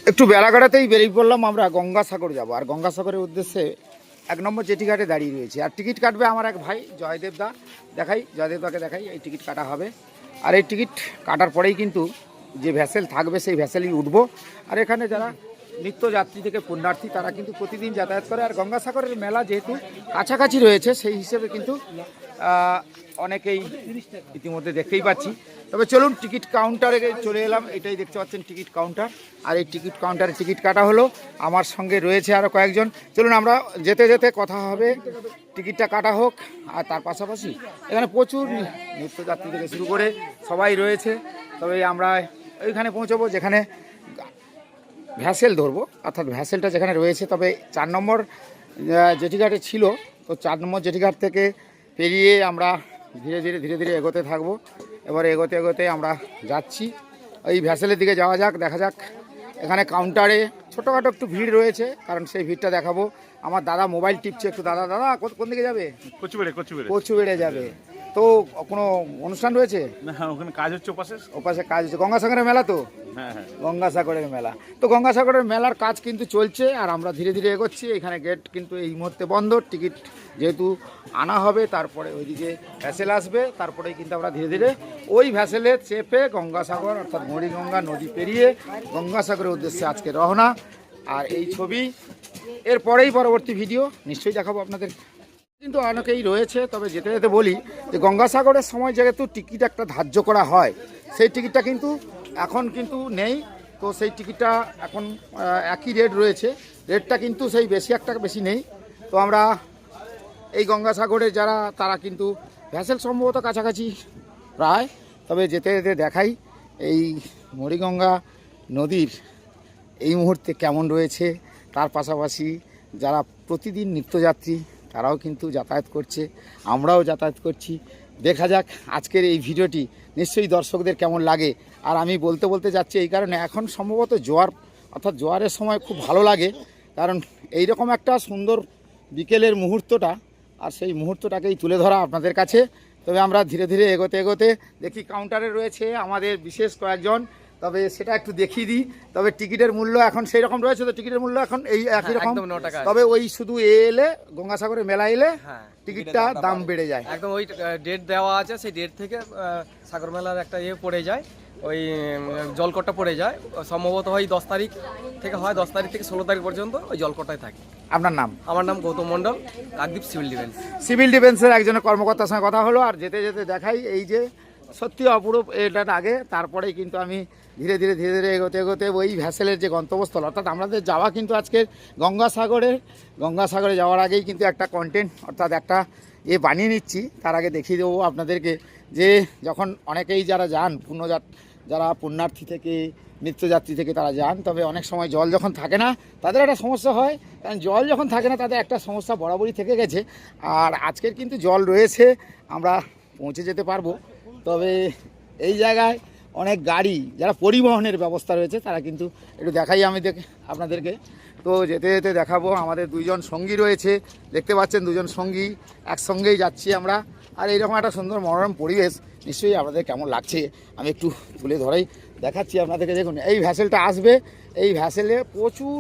একটু বেলাঘাটাতেই বেরিয়ে পড়লাম আমরা, গঙ্গাসাগর যাব। আর গঙ্গাসাগরের উদ্দেশ্যে 1 নম্বর জেটি ঘাটে দাঁড়িয়ে রয়েছে। আর টিকিট কাটবে আমার এক ভাই জয়দেব দা। দেখাই, জয়দেব দাকে দেখাই। এই টিকিট কাটা হবে, আর এই টিকিট কাটার পরেই কিন্তু যে ভ্যাসেল থাকবে সেই ভ্যাসেলই উঠবো। আর এখানে যারা নিত্যযাত্রী থেকে পুণ্যার্থী তারা কিন্তু প্রতিদিন যাতায়াত করে। আর গঙ্গাসাগরের মেলা যেহেতু কাছাকাছি রয়েছে সেই হিসেবে কিন্তু অনেকেই ইতিমধ্যে দেখতেই পাচ্ছি। তবে চলুন, টিকিট কাউন্টারে চলে এলাম। এটাই দেখতে পাচ্ছেন টিকিট কাউন্টার। আর এই টিকিট কাউন্টারে টিকিট কাটা হলো। আমার সঙ্গে রয়েছে আরও কয়েকজন। চলুন আমরা যেতে যেতে কথা হবে, টিকিটটা কাটা হোক। আর তার পাশাপাশি এখানে প্রচুর নিত্যযাত্রী থেকে শুরু করে সবাই রয়েছে। তবে আমরা ওইখানে পৌঁছবো যেখানে ভ্যাসেল ধরবো, অর্থাৎ ভ্যাসেলটা যেখানে রয়েছে। তবে 4 নম্বর জেটিঘাটে ছিল, তো 4 নম্বর জেটিঘাট থেকে পেরিয়ে আমরা ধীরে ধীরে এগোতে থাকবো। এবারে এগোতে এগোতে আমরা যাচ্ছি ওই ভ্যাসেলের দিকে। যাওয়া যাক, দেখা যাক। এখানে কাউন্টারে ছোটোখাটো একটু ভিড় রয়েছে, কারণ সেই ভিড়টা দেখাবো। আমার দাদা মোবাইল টিপছে একটু। দাদা কোন দিকে যাবে? কচুবেড়ে যাবে। তো কোনো অনুষ্ঠান রয়েছে? না, ওখানে কাজ হচ্ছে, ওপাশে কাজ হচ্ছে। গঙ্গাসাগরের মেলা তো? হ্যাঁ। গঙ্গাসাগরের মেলা। তো গঙ্গাসাগরের মেলার কাজ কিন্তু চলছে, আর আমরা ধীরে ধীরে এগোচ্ছি। এখানে গেট কিন্তু এই মুহূর্তে বন্ধ। টিকিট যেহেতু আনা হবে, তারপরে ওইদিকে ভ্যাসেল আসবে, তারপরেই কিন্তু আমরা ধীরে ধীরে ওই ভ্যাসেলে চেপে গঙ্গাসাগর অর্থাৎ মরিগঙ্গা নদী পেরিয়ে গঙ্গাসাগরের উদ্দেশ্যে আজকে রওনা। আর এই ছবি এরপরেই পরবর্তী ভিডিও নিশ্চয়ই দেখাবো আপনাদের। কিন্তু অনেকেই রয়েছে। তবে যেতে যেতে বলি যে গঙ্গাসাগরের সময় যেহেতু টিকিট একটা ধার্য করা হয়, সেই টিকিটটা কিন্তু এখন কিন্তু নেই। তো সেই টিকিটটা এখন একই রেট রয়েছে, রেটটা কিন্তু সেই বেশি নেই। তো আমরা এই গঙ্গাসাগরে যারা তারা কিন্তু ভ্যাসেল সম্ভবত কাছাকাছি প্রায়। তবে যেতে যেতে দেখাই এই মরিগঙ্গা নদীর এই মুহূর্তে কেমন রয়েছে। তার পাশাপাশি যারা প্রতিদিন নিত্যযাত্রী তারাও কিন্তু যাতায়াত করছে, আমরাও যাতায়াত করছি। দেখা যাক আজকের এই ভিডিওটি নিশ্চয়ই দর্শকদের কেমন লাগে। আর আমি বলতে যাচ্ছি এই কারণে, এখন সম্ভবত জোয়ার অর্থাৎ জোয়ারের সময় খুব ভালো লাগে, কারণ এই রকম একটা সুন্দর বিকেলের মুহূর্তটা, আর সেই মুহূর্তটাকেই তুলে ধরা আপনাদের কাছে। তবে আমরা ধীরে ধীরে এগোতে দেখি কাউন্টারে রয়েছে আমাদের বিশেষ কয়েকজন। তবে সেটা একটু দেখিয়ে দিই। তবে টিকিটের মূল্য এখন সেই রকম রয়েছে, তো টিকিটের মূল্য এখন এই একই রকম। তবে ওই শুধু এলে গঙ্গাসাগরের মেলা এলে টিকিটটা দাম বেড়ে যায়। একদম ওই ডেট দেওয়া আছে, সেই ডেট থেকে সাগর মেলার একটা পড়ে যায়, ওই জলকটটা পড়ে যায়। সম্ভবত হয় 10 তারিখ থেকে হয়, 10 তারিখ থেকে 16 তারিখ পর্যন্ত ওই জলকটায় থাকে। আপনার নাম? আমার নাম গৌতম মণ্ডল, কাকদ্বীপ সিভিল ডিফেন্সের একজনের কর্মকর্তার সঙ্গে কথা হলো। আর যেতে দেখাই এই যে সত্যি অপরূপ এটা আগে, তারপরেই কিন্তু আমি ধীরে ধীরে এগোতে ওই ভ্যাসেলের যে গন্তব্যস্থল, অর্থাৎ আমাদের যাওয়া কিন্তু আজকে গঙ্গাসাগরে যাওয়ার আগেই কিন্তু একটা কন্টেন্ট অর্থাৎ একটা বানিয়ে নিচ্ছি। তার আগে দেখিয়ে দেবো আপনাদেরকে যে যখন অনেকেই যারা যান যারা পুণ্যার্থী থেকে নিত্যযাত্রী থেকে তারা যান, তবে অনেক সময় জল যখন থাকে না তাদের একটা সমস্যা হয়। কারণ জল যখন থাকে না তাদের একটা সমস্যা বরাবরই থেকে গেছে। আর আজকের কিন্তু জল রয়েছে, আমরা পৌঁছে যেতে পারবো। তবে এই জায়গায় অনেক গাড়ি যারা পরিবহনের ব্যবস্থা রয়েছে তারা কিন্তু একটু দেখাই আমি আপনাদেরকে। তো যেতে দেখাবো আমাদের 2 জন সঙ্গী রয়েছে, দেখতে পাচ্ছেন 2 জন সঙ্গী একসঙ্গেই যাচ্ছি আমরা। আর এইরকম একটা সুন্দর মনোরম পরিবেশ নিশ্চয়ই আপনাদের কেমন লাগছে আমি একটু তুলে ধরেই দেখাচ্ছি আপনাদেরকে। দেখুন এই ভ্যাসেলটা আসবে, এই ভ্যাসেলে প্রচুর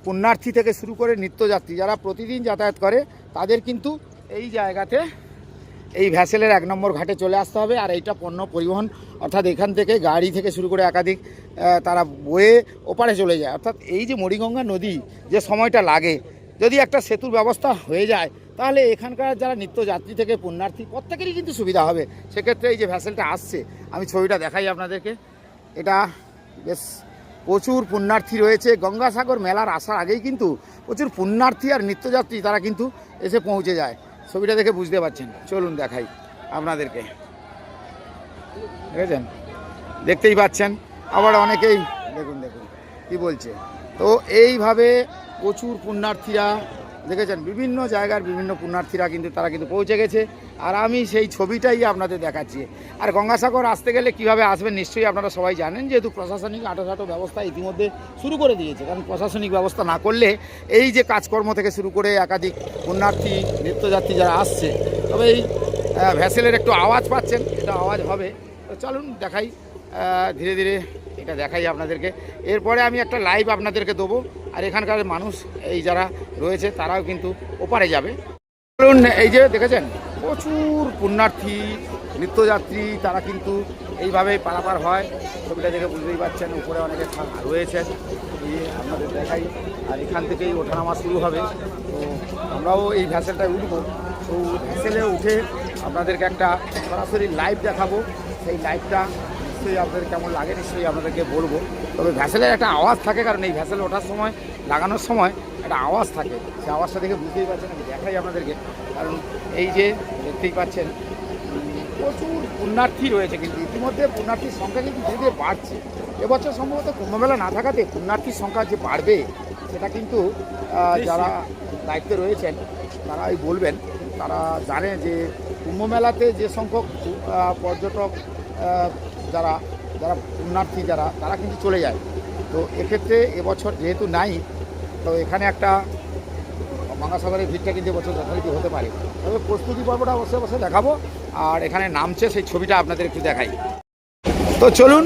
পুণ্যার্থী থেকে শুরু করে নিত্যযাত্রী যারা প্রতিদিন যাতায়াত করে তাদের কিন্তু এই জায়গাতে এই ভ্যাসেলের 1 নম্বর ঘাটে চলে আসতে হবে। আর এইটা পণ্য পরিবহন অর্থাৎ এখান থেকে গাড়ি থেকে শুরু করে একাধিক তারা বয়ে ওপারে চলে যায়। অর্থাৎ এই যে মরিগঙ্গা নদী যে সময়টা লাগে, যদি একটা সেতুর ব্যবস্থা হয়ে যায় তাহলে এখানকার যারা নিত্যযাত্রী থেকে পুণ্যার্থী প্রত্যেকেরই কিন্তু সুবিধা হবে। সেক্ষেত্রে এই যে ভ্যাসেলটা আসছে, আমি ছবিটা দেখাই আপনাদেরকে। এটা বেশ প্রচুর পুণ্যার্থী রয়েছে। গঙ্গাসাগর মেলার আসার আগেই কিন্তু প্রচুর পুণ্যার্থী আর নিত্যযাত্রী তারা কিন্তু এসে পৌঁছে যায়। ছবিটা দেখে বুঝতে পারছেন। চলুন দেখাই আপনাদেরকে, দেখেছেন, দেখতেই পাচ্ছেন। আবার অনেকেই দেখুন কি বলছে। তো এইভাবে প্রচুর পুণ্যার্থীরা দেখেছেন, বিভিন্ন জায়গার বিভিন্ন পুণ্যার্থীরা কিন্তু তারা কিন্তু পৌঁছে গেছে। আর আমি সেই ছবিটাই আপনাদের দেখাচ্ছি। আর গঙ্গাসাগর আসতে গেলে কিভাবে আসবেন নিশ্চয়ই আপনারা সবাই জানেন, যেহেতু প্রশাসনিক আঁটো ব্যবস্থা ইতিমধ্যে শুরু করে দিয়েছে। কারণ প্রশাসনিক ব্যবস্থা না করলে এই যে কাজকর্ম থেকে শুরু করে একাধিক পুণ্যার্থী নিত্যযাত্রী যারা আসছে, তবে এই ভ্যাসেলের একটু আওয়াজ পাচ্ছেন, এটা আওয়াজ হবে। তো চলুন দেখাই ধীরে এটা দেখাই আপনাদেরকে। এরপরে আমি একটা লাইভ আপনাদেরকে দেবো, আর এখানকার মানুষ এই যারা রয়েছে তারাও কিন্তু ওপারে যাবে। চলুন, এই যে দেখেছেন প্রচুর পুণ্যার্থী নিত্যযাত্রী তারা কিন্তু এইভাবেই পারাপার হয়। ছবিটা দেখে বুঝতেই পারছেন, উপরে অনেকে রয়েছেন, এই আপনাদের দেখাই। আর এখান থেকেই ওঠানামা শুরু হবে। তো আমরাও এই ভ্যাসেলটায় উঠবো। তো ভ্যাসেলে উঠে আপনাদেরকে একটা সরাসরি লাইভ দেখাবো। সেই লাইভটা নিশ্চয়ই আপনাদের কেমন লাগে নিশ্চয়ই আপনাদেরকে বলবো। তবে ভ্যাসেলের একটা আওয়াজ থাকে, কারণ এই ভ্যাসেলে ওঠার সময় লাগানোর সময় একটা আওয়াজ থাকে। সেই আওয়াজটা দেখে বুঝতেই পারছেন, আমি দেখাই আপনাদেরকে। কারণ এই যে দেখতেই পাচ্ছেন প্রচুর পুণ্যার্থী রয়েছে, কিন্তু ইতিমধ্যে পুণ্যার্থীর সংখ্যা কিন্তু ধীরে ধীরে বাড়ছে। এবছর সম্ভবত কুম্ভমেলা না থাকাতে পুণ্যার্থীর সংখ্যা যে বাড়বে সেটা কিন্তু যারা দায়িত্বে রয়েছেন তারাই বলবেন। তারা জানে যে কুম্ভমেলাতে যে সংখ্যক পর্যটক যারা যারা পুণ্যার্থী তারা কিন্তু চলে যায়। তো এক্ষেত্রে এবছর যেহেতু নাই, তো এখানে একটা গঙ্গাসাগরের ভিড়টা কিন্তু এবছর যথারীতি হতে পারে। তবে প্রস্তুতি পর্বটা অবশ্যই দেখাবো। আর এখানে নামছে সেই ছবিটা আপনাদের একটু দেখাই। তো চলুন।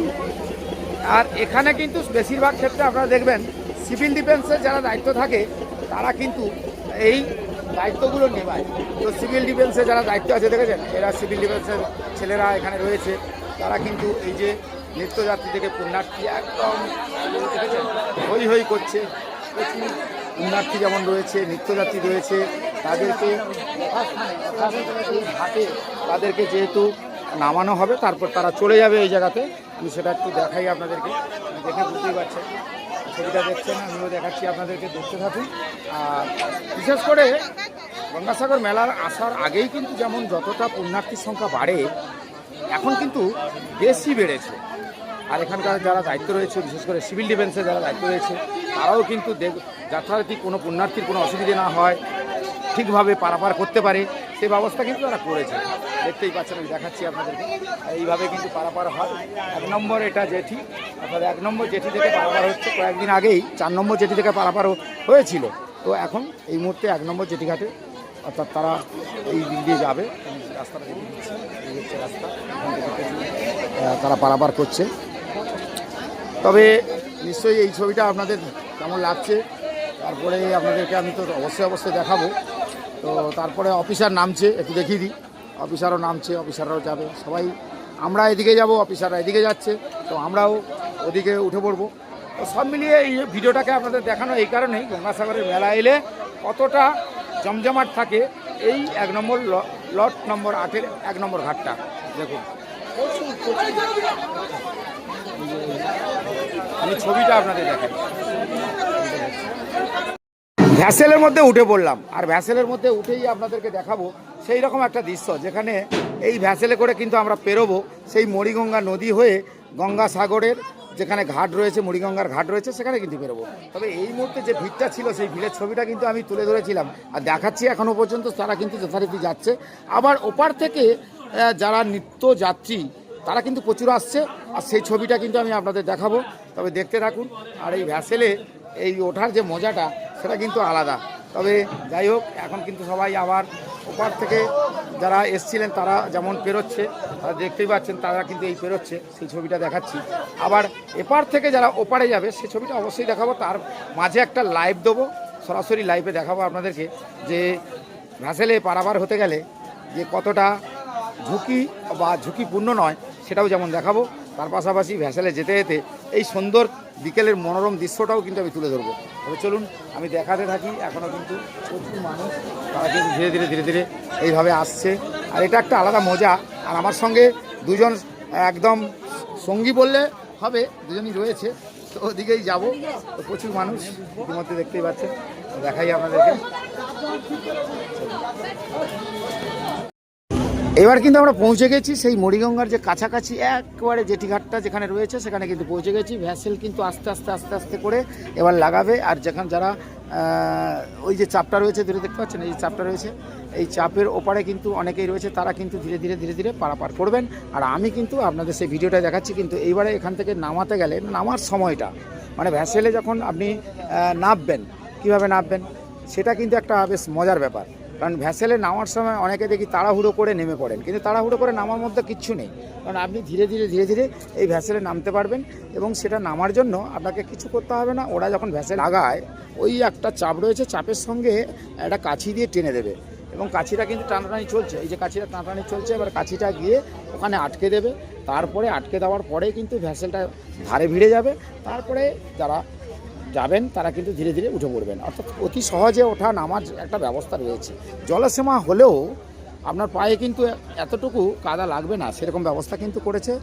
আর এখানে কিন্তু বেশিরভাগ ক্ষেত্রে আপনারা দেখবেন সিভিল ডিফেন্সের যারা দায়িত্ব থাকে তারা কিন্তু এই দায়িত্বগুলো নেবায়। তো সিভিল ডিফেন্সে যারা দায়িত্ব আছে দেখেছেন, এরা সিভিল ডিফেন্সের ছেলেরা এখানে রয়েছে। তারা কিন্তু এই যে নিত্যযাত্রী থেকে পুণ্যার্থী একদম দেখেছেন হই হই করছে। প্রচুর পুণ্যার্থী যেমন রয়েছে, নিত্যযাত্রী রয়েছে, তাদেরকে ঘাটে তাদেরকে যেহেতু নামানো হবে, তারপর তারা চলে যাবে এই জায়গাতে। আমি সেটা একটু দেখাই আপনাদেরকে, দেখে বুঝতেই পারছেন। ছবিটা দেখছেন, আমিও দেখাচ্ছি আপনাদেরকে, দেখতে থাকুন। আর বিশেষ করে গঙ্গাসাগর মেলার আসার আগেই কিন্তু যেমন যতটা পুণ্যার্থীর সংখ্যা বাড়ে, এখন কিন্তু বেশি বেড়েছে। আর এখানকার যারা দায়িত্ব রয়েছে, বিশেষ করে সিভিল ডিফেন্সে যারা দায়িত্ব রয়েছে, তারাও কিন্তু যথারীতি কোনো পুণ্যার্থীর কোনো অসুবিধে না হয়, ঠিকভাবে পারাপার করতে পারে সেই ব্যবস্থা কিন্তু তারা করেছে। দেখতেই পাচ্ছেন, আমি দেখাচ্ছি আপনাদেরকে। এইভাবে কিন্তু পারাপার হয়। 1 নম্বর এটা জেঠি, অর্থাৎ 1 নম্বর জেঠি থেকে পারাপার হচ্ছে। কয়েকদিন আগেই 4 নম্বর জেঠি থেকে পারাপার হয়েছিল। তো এখন এই মুহূর্তে 1 নম্বর জেঠি ঘাটে, অর্থাৎ তারা এই দিক দিয়ে যাবে। রাস্তাটা দেখে দিচ্ছি, এই হচ্ছে রাস্তা, তারা পারাপার করছে। তবে নিশ্চয়ই এই ছবিটা আপনাদের কেমন লাগছে, তারপরে আপনাদেরকে আমি তো অবশ্যই দেখাবো। তো তারপরে অফিসার নামছে, একটু দেখিয়ে দিই। অফিসারও নামছে, অফিসাররাও যাবে, সবাই। আমরা এদিকে যাব, অফিসাররা এদিকে যাচ্ছে, তো আমরাও ওদিকে উঠে পড়বো। তো সব মিলিয়ে এই ভিডিওটাকে আপনাদের দেখানো এই কারণেই, গঙ্গাসাগরের মেলা এলে কতটা জমজমাট থাকে এই 1 নম্বর লট নম্বর 8-এর 1 নম্বর ঘাটটা দেখুন। আমি ছবিটা আপনাদের দেখাই। ভ্যাসেলের মধ্যে উঠে পড়লাম, আর ভ্যাসেলের মধ্যে উঠেই আপনাদেরকে দেখাবো সেই রকম একটা দৃশ্য, যেখানে এই ভ্যাসেলে করে কিন্তু আমরা পেরোবো সেই মরিগঙ্গা নদী হয়ে গঙ্গাসাগরের যেখানে ঘাট রয়েছে, মুড়িগঙ্গার ঘাট রয়েছে, সেখানে কিন্তু বেরোবো। তবে এই মুহূর্তে যে ভিড়টা ছিল, সেই ভিড়ের ছবিটা কিন্তু আমি তুলে ধরেছিলাম আর দেখাচ্ছি এখনও পর্যন্ত। তারা কিন্তু যথারীতি যাচ্ছে। আবার ওপার থেকে যারা নিত্যযাত্রী তারা কিন্তু প্রচুর আসছে, আর সেই ছবিটা কিন্তু আমি আপনাদের দেখাবো। তবে দেখতে থাকুন। আর এই ভ্যাসেলে এই ওঠার যে মজাটা সেটা কিন্তু আলাদা। তবে যাই হোক, এখন কিন্তু সবাই আবার ওপার থেকে যারা এসছিলেন তারা যেমন পেরোচ্ছে, তারা দেখতেই পাচ্ছেন, তারা কিন্তু এই পেরোচ্ছে, সেই ছবিটা দেখাচ্ছি। আবার এপার থেকে যারা ওপারে যাবে সেই ছবিটা অবশ্যই দেখাবো। তার মাঝে একটা লাইভ দেবো, সরাসরি লাইভে দেখাবো আপনাদেরকে যে ভ্যাসেলে পারাপার হতে গেলে যে কতটা ঝুঁকি বা ঝুঁকিপূর্ণ নয় সেটাও যেমন দেখাবো। তার পাশাপাশি ভ্যাসেলে যেতে যেতে এই সুন্দর বিকেলের মনোরম দৃশ্যটাও কিন্তু আমি তুলে ধরবো। তবে চলুন আমি দেখাতে থাকি। এখনও কিন্তু প্রচুর মানুষ, তারা কিন্তু ধীরে ধীরে এইভাবে আসছে। আর এটা একটা আলাদা মজা। আর আমার সঙ্গে দুজন একদম সঙ্গী বললে হবে, দুজনই রয়েছে। তো ওদিকেই যাবো। তো প্রচুর মানুষ ইতিমধ্যে দেখতেই পাচ্ছেন, দেখাই আপনাদেরকে। এবার কিন্তু আমরা পৌঁছে গেছি সেই মুড়িগঙ্গার যে কাছাকাছি একবারে জেটিঘাটটা যেখানে রয়েছে, সেখানে কিন্তু পৌঁছে গেছি। ভ্যাসেল কিন্তু আস্তে আস্তে করে এবার লাগাবে। আর যেখানে যারা ওই যে চাপটা রয়েছে, দূরে দেখতে পাচ্ছেন এই চাপটা রয়েছে, এই চাপের ওপারে কিন্তু অনেকেই রয়েছে, তারা কিন্তু ধীরে ধীরে পারাপার করবেন। আর আমি কিন্তু আপনাদের সেই ভিডিওটা দেখাচ্ছি। কিন্তু এইবারে এখান থেকে নামাতে গেলে নামার সময়টা, মানে ভ্যাসেলে যখন আপনি নামবেন, কীভাবে নামবেন সেটা কিন্তু একটা বেশ মজার ব্যাপার। কারণ ভ্যাসেলে নামার সময় অনেকে দেখি তাড়াহুড়ো করে নেমে পড়েন, কিন্তু তাড়াহুড়ো করে নামার মধ্যে কিচ্ছু নেই। কারণ আপনি ধীরে ধীরে ধীরে ধীরে এই ভ্যাসেলে নামতে পারবেন, এবং সেটা নামার জন্য আপনাকে কিছু করতে হবে না। ওরা যখন ভ্যাসেল লাগায় ওই একটা চাপ রয়েছে, চাপের সঙ্গে একটা কাছি দিয়ে টেনে দেবে, এবং কাছিটা কিন্তু টানাটানি চলছে, এই যে কাছিটা টানাটানি চলছে, এবার কাছিটা গিয়ে ওখানে আটকে দেবে। তারপরে আটকে দেওয়ার পরে কিন্তু ভ্যাসেলটা ধারে ভিড়ে যাবে। তারপরে যারা যাবেন তারা কিন্তু ধীরে ধীরে উঠে পড়বেন, অর্থাৎ অতি সহজে ওঠা নামার একটা ব্যবস্থা রয়েছে। জলসীমা হলেও আপনার পায়ে কিন্তু এতটুকু কাদা লাগবে না, সেরকম ব্যবস্থা কিন্তু করেছে,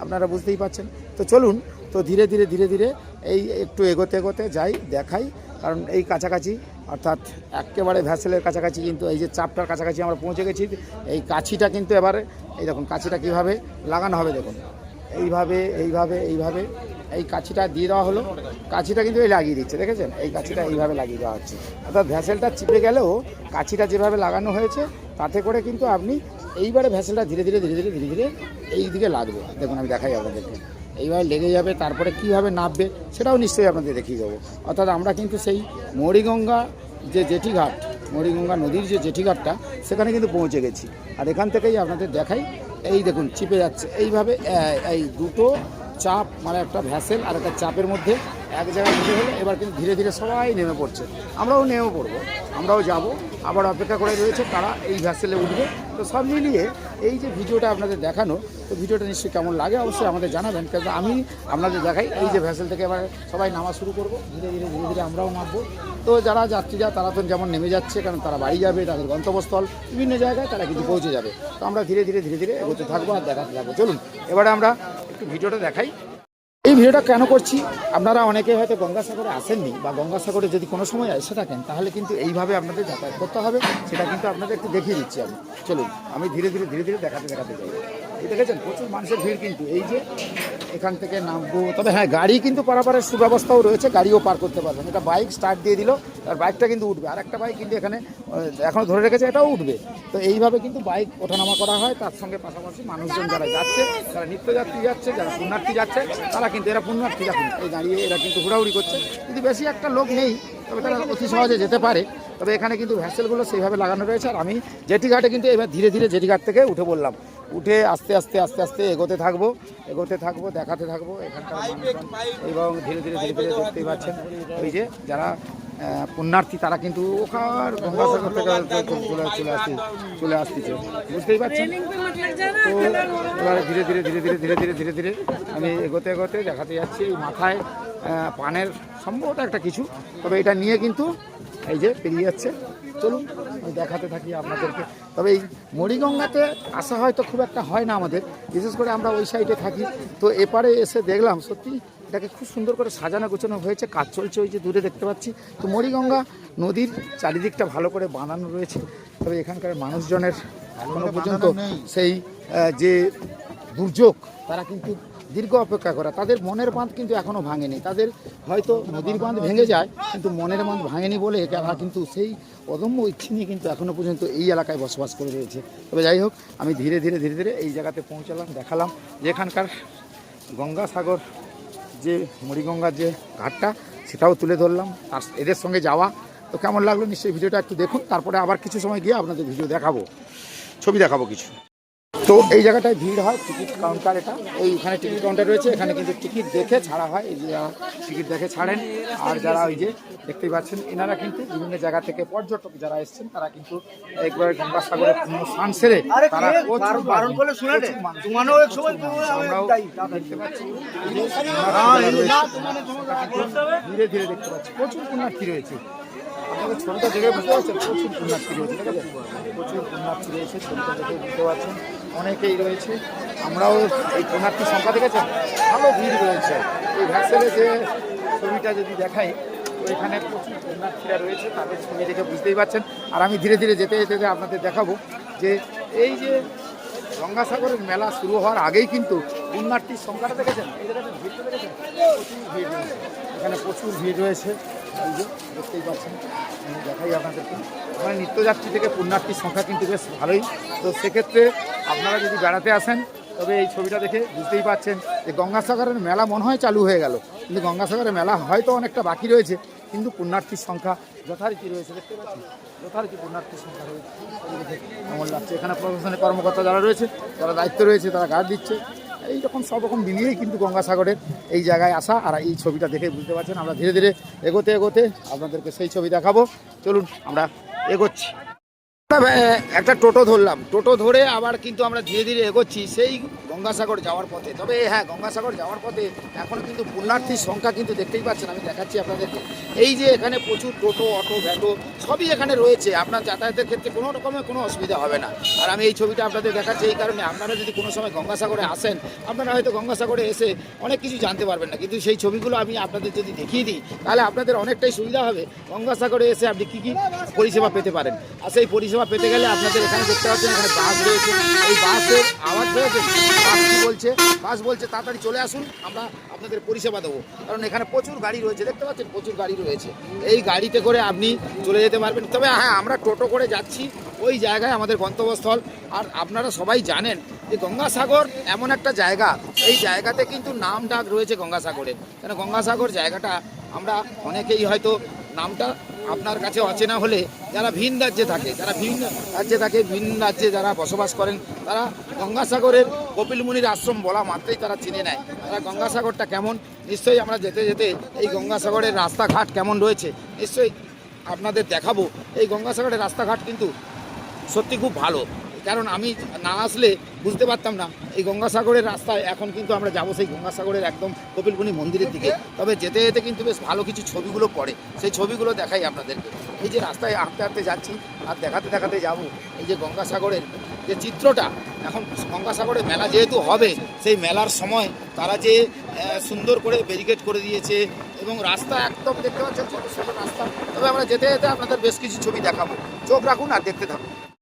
আপনারা বুঝতেই পারছেন। তো চলুন, তো ধীরে ধীরে ধীরে ধীরে এই একটু এগোতে এগোতে যাই, দেখাই। কারণ এই কাছাকাছি, অর্থাৎ একেবারে ভ্যাসেলের কাছাকাছি, কিন্তু এই যে চাপটার কাছাকাছি আমরা পৌঁছে গেছি। এই কাছিটা কিন্তু এবারে এই দেখুন কাছিটা কীভাবে লাগানো হবে, দেখুন এইভাবে এইভাবে এইভাবে এই কাছিটা দিয়ে দেওয়া হলো। কাছিটা কিন্তু এই লাগিয়ে দিচ্ছে, দেখেছেন, এই কাছিটা এইভাবে লাগিয়ে দেওয়া হচ্ছে। অর্থাৎ ভ্যাসেলটা চিপে গেলেও কাছিটা যেভাবে লাগানো হয়েছে তাতে করে কিন্তু আপনি এইবারে ভ্যাসেলটা ধীরে ধীরে ধীরে ধীরে ধীরে ধীরে এই দিকে লাগবে। দেখুন আমি দেখাই আপনাদেরকে, এইভাবে লেগে যাবে। তারপরে কীভাবে নামবে সেটাও নিশ্চয়ই আপনাদের দেখিয়ে দেবো। অর্থাৎ আমরা কিন্তু সেই মরিগঙ্গা যে জেঠিঘাট, মরিগঙ্গা নদীর যে জেঠিঘাটটা, সেখানে কিন্তু পৌঁছে গেছি। আর এখান থেকেই আপনাদের দেখাই, এই দেখুন চিপে যাচ্ছে এইভাবে, এই দুটো চাপ মানে একটা ভ্যাসেল আর একটা চাপের মধ্যে এক জায়গায় উঠে হলে এবার কিন্তু ধীরে ধীরে সবাই নেমে পড়ছে। আমরাও নেমে পড়বো, আমরাও যাব, আবার অপেক্ষা করে রয়েছে তারা এই ভ্যাসেলে উঠবে। তো সব মিলিয়ে এই যে ভিডিওটা আপনাদের দেখানো, তো ভিডিওটা নিশ্চয়ই কেমন লাগে অবশ্যই আমাদের জানাবেন। কিন্তু আমি আপনাদের দেখাই এই যে ভ্যাসেল থেকে এবার সবাই নামা শুরু করব, ধীরে ধীরে ধীরে ধীরে আমরাও নামবো। তো যারা যাত্রীরা তারা তো যেমন নেমে যাচ্ছে, কারণ তারা বাড়ি যাবে, তাদের গন্তব্যস্থল বিভিন্ন জায়গায় তারা কিন্তু পৌঁছে যাবে। তো আমরা ধীরে ধীরে ধীরে ধীরে এগোতে থাকবো আর দেখাতে থাকবো। চলুন এবারে আমরা একটু ভিডিওটা দেখাই। এই ভিডিওটা কেন করছি, আপনারা অনেকে হয়তো গঙ্গাসাগরে আসেননি, বা গঙ্গাসাগরে যদি কোনো সময় এসে থাকেন তাহলে কিন্তু এইভাবে আপনাদের যাতায়াত করতে হবে, সেটা কিন্তু আপনাদের একটু দেখিয়ে দিচ্ছি আমি। চলুন আমি ধীরে ধীরে ধীরে ধীরে দেখাতে দেখাতে যাই। এই দেখেছেন প্রচুর মানুষের ভিড়, কিন্তু এই যে এখান থেকে নামবো। তবে হ্যাঁ, গাড়ি কিন্তু পারাপারের সুব্যবস্থাও রয়েছে, গাড়িও পার করতে পারবেন। এটা বাইক স্টার্ট দিয়ে দিল, আর বাইকটা কিন্তু উঠবে, আর একটা বাইক কিন্তু এখানে এখনও ধরে রেখেছে, এটাও উঠবে। তো এইভাবে কিন্তু বাইক ওঠানামা করা হয়। তার সঙ্গে পাশাপাশি মানুষজন যারা যাচ্ছে, যারা নিত্যযাত্রী যাচ্ছে, যারা পুণ্যার্থী যাচ্ছে, তারা কিন্তু এরা পুণ্যার্থী দেখুন এই দাঁড়িয়ে এরা কিন্তু ঘোরাঘুরি করছে। কিন্তু বেশি একটা লোক নেই, তবে তারা অতি সহজে যেতে পারে। তবে এখানে কিন্তু ভ্যাসেলগুলো সেইভাবে লাগানো রয়েছে। আর আমি জেঠিঘাটে কিন্তু এবার ধীরে ধীরে জেঠিঘাট থেকে উঠে পড়লাম, উঠে আস্তে আস্তে আস্তে আস্তে এগোতে থাকবো, দেখাতে থাকবো এখানকার মানুষজন। এবং ধীরে ধীরে ধীরে ধীরে দেখতেই পাচ্ছেন ওই যে যারা পুণ্যার্থী তারা কিন্তু ওখান গঙ্গাসাগর থেকে চলে আসতেছে, বুঝতেই পারছেন। তো এবার ধীরে ধীরে ধীরে ধীরে ধীরে ধীরে ধীরে ধীরে আমি এগোতে এগোতে দেখাতে যাচ্ছি। এই মাথায় পানের সম্ভবত একটা কিছু, তবে এটা নিয়ে কিন্তু এই যে পেরিয়ে যাচ্ছে। চলুন আমি দেখাতে থাকি আপনাদেরকে। তবে এই মরিগঙ্গাতে আসা হয়তো খুব একটা হয় না আমাদের, বিশেষ করে আমরা ওই সাইডে থাকি। তো এপারে এসে দেখলাম সত্যি এটাকে খুব সুন্দর করে সাজানো গোছানো হয়েছে, কাজ চলছে ওই যে দূরে দেখতে পাচ্ছি। তো মরিগঙ্গা নদীর চারিদিকটা ভালো করে বানানো রয়েছে। তবে এখানকার মানুষজনের এখনও পর্যন্ত সেই যে দুর্যোগ, তারা কিন্তু দীর্ঘ অপেক্ষা করা, তাদের মনের বাঁধ কিন্তু এখনও ভাঙেনি। তাদের হয়তো নদীর বাঁধ ভেঙে যায়, কিন্তু মনের বাঁধ ভাঙেনি বলে তারা কিন্তু সেই অদম্য ইচ্ছে নিয়ে কিন্তু এখনও পর্যন্ত এই এলাকায় বসবাস করে রয়েছে। তবে যাই হোক, আমি ধীরে ধীরে ধীরে ধীরে এই জায়গাতে পৌঁছালাম, দেখালাম যে এখানকার গঙ্গাসাগর যে মরিগঙ্গার যে ঘাটটা, সেটাও তুলে ধরলাম, আর এদের সঙ্গে যাওয়া। তো কেমন লাগলো নিশ্চয়ই ভিডিওটা একটু দেখুন, তারপরে আবার কিছু সময় গিয়ে আপনাদের ভিডিও দেখাবো, ছবি দেখাবো কিছু। তো এই জায়গাটায় ভিড় হয়, টিকিট কাউন্টার, এটা এইখানে টিকিট কাউন্টার রয়েছে, এখানে কিন্তু টিকিট দেখে ছাড়া হয়। এই যে যারা টিকিট দেখে ছাড়েন, আর যারা ওই যে দেখতেই পাচ্ছেন এনারা কিন্তু বিভিন্ন জায়গা থেকে পর্যটক যারা এসছেন, তারা কিন্তু একবার গঙ্গাসাগরে পূর্ণ স্নান সেরে তারা আমরাও দেখতে পাচ্ছি, ধীরে ধীরে দেখতে পাচ্ছি প্রচুর পুণ্যার্থী রয়েছে। আপনাদের ছবিটা দেখে বুঝতে পারছেন প্রচুর পুণ্যার্থী রয়েছে, ঠিক আছে, প্রচুর পুণ্যার্থী রয়েছে, ছবিটা দেখে বুঝতে পারছেন অনেকেই রয়েছে। আমরাও এই পুণ্যার্থীর সংখ্যা দেখেছেন ভালো ভিড় রয়েছে। এই ভ্যাসেলে যে ছবিটা যদি দেখাই, তো এখানে প্রচুর পুণ্যার্থীরা রয়েছে, তাদের ছবি দেখে বুঝতেই পারছেন। আর আমি ধীরে ধীরে যেতে যেতে আপনাদের দেখাবো যে এই যে গঙ্গাসাগরের মেলা শুরু হওয়ার আগেই কিন্তু পুণ্যার্থীর সংখ্যাটা দেখেছেন, এই দেখেছেন ভিড়টা দেখেছেন, প্রচুর ভিড় রয়েছে, এখানে প্রচুর ভিড় রয়েছে। এই যে দেখতেই পাচ্ছেন, আমি দেখাই আপনাদেরকে, মানে নিত্যযাত্রী থেকে পুণ্যার্থীর সংখ্যা কিন্তু বেশ ভালোই। তো সেক্ষেত্রে আপনারা যদি বেড়াতে আসেন, তবে এই ছবিটা দেখে বুঝতেই পাচ্ছেন যে গঙ্গাসাগরের মেলা মনে হয় চালু হয়ে গেল, কিন্তু গঙ্গাসাগরের মেলা হয়তো অনেকটা বাকি রয়েছে, কিন্তু পুণ্যার্থীর সংখ্যা যথারীতি রয়েছে, দেখতে পাচ্ছি যথারীতি পুণ্যার্থীর সংখ্যা রয়েছে। কেমন লাগছে এখানে প্রশাসনের কর্মকর্তা যারা রয়েছে, যারা দায়িত্ব রয়েছে, তারা গার্ড দিচ্ছে। এইরকম সব রকম মিলিয়েই কিন্তু গঙ্গাসাগরের এই জায়গায় আসা। আর এই ছবিটা দেখে বুঝতে পারছেন আমরা ধীরে ধীরে এগোতে এগোতে আপনাদেরকে সেই ছবি দেখাবো। চলুন আমরা এগোচ্ছি। একটা টোটো ধরলাম, টোটো ধরে আবার কিন্তু আমরা ধীরে ধীরে এগোচ্ছি সেই গঙ্গাসাগর যাওয়ার পথে। তবে হ্যাঁ, গঙ্গাসাগর যাওয়ার পথে এখন কিন্তু পুণ্যার্থীর সংখ্যা কিন্তু দেখতেই পাচ্ছেন, আমি দেখাচ্ছি আপনাদেরকে। এই যে এখানে প্রচুর টোটো, অটো, ভ্যাটো সবই এখানে রয়েছে, আপনার যাতায়াতের ক্ষেত্রে কোনো রকমের কোনো অসুবিধা হবে না। আর আমি এই ছবিটা আপনাদের দেখাচ্ছি এই কারণে, আপনারা যদি কোনো সময় গঙ্গাসাগরে আসেন, আপনারা হয়তো গঙ্গাসাগরে এসে অনেক কিছু জানতে পারবেন না, কিন্তু সেই ছবিগুলো আমি আপনাদের যদি দেখিয়ে দিই তাহলে আপনাদের অনেকটাই সুবিধা হবে গঙ্গাসাগরে এসে আপনি কী কী পরিষেবা পেতে পারেন। আর সেই পরিষেবা পেতে গেলে আপনাদের এখানে দেখতে পাচ্ছেন এখানে বাস রয়েছে। এই বাসের আওয়াজ রয়েছে, বাস কী বলছে, বাস বলছে তাড়াতাড়ি চলে আসুন, আমরা আপনাদের পরিষেবা দেবো। কারণ এখানে প্রচুর গাড়ি রয়েছে, দেখতে পাচ্ছেন প্রচুর গাড়ি রয়েছে, এই গাড়িতে করে আপনি চলে যেতে পারবেন। তবে হ্যাঁ, আমরা টোটো করে যাচ্ছি ওই জায়গায় আমাদের গন্তব্যস্থল। আর আপনারা সবাই জানেন যে গঙ্গাসাগর এমন একটা জায়গা, এই জায়গাতে কিন্তু নাম ডাক রয়েছে গঙ্গাসাগরে। কেন গঙ্গাসাগর জায়গাটা আমরা অনেকেই হয়তো নামটা আপনার কাছে অচেনা হলে, যারা ভিন রাজ্যে থাকে, ভিন রাজ্যে যারা বসবাস করেন, তারা গঙ্গাসাগরের কপিল মুনির আশ্রম বলা মাত্রই তারা চিনে নেয়। তারা গঙ্গাসাগরটা কেমন, নিশ্চয়ই আমরা যেতে যেতে এই গঙ্গাসাগরের রাস্তাঘাট কেমন রয়েছে নিশ্চয়ই আপনাদের দেখাবো। এই গঙ্গাসাগরের রাস্তাঘাট কিন্তু সত্যি খুব ভালো, কারণ আমি না আসলে বুঝতে পারতাম না এই গঙ্গাসাগরের রাস্তায়। এখন কিন্তু আমরা যাবো সেই গঙ্গাসাগরের একদম কপিলমুনি মন্দিরের দিকে। তবে যেতে যেতে কিন্তু বেশ ভালো কিছু ছবিগুলো পড়ে, সেই ছবিগুলো দেখাই আপনাদেরকে। এই যে রাস্তায় হাঁটতে হাঁটতে যাচ্ছি আর দেখাতে দেখাতে যাব এই যে গঙ্গাসাগরের যে চিত্রটা। এখন গঙ্গাসাগরে মেলা যেহেতু হবে, সেই মেলার সময় তারা যে সুন্দর করে ব্যারিকেড করে দিয়েছে এবং রাস্তা একদম দেখতে পাচ্ছেন ছোটো ছোটো রাস্তা। তবে আমরা যেতে যেতে আপনাদের বেশ কিছু ছবি দেখাবো, চোখ রাখুন আর দেখতে থাকুন।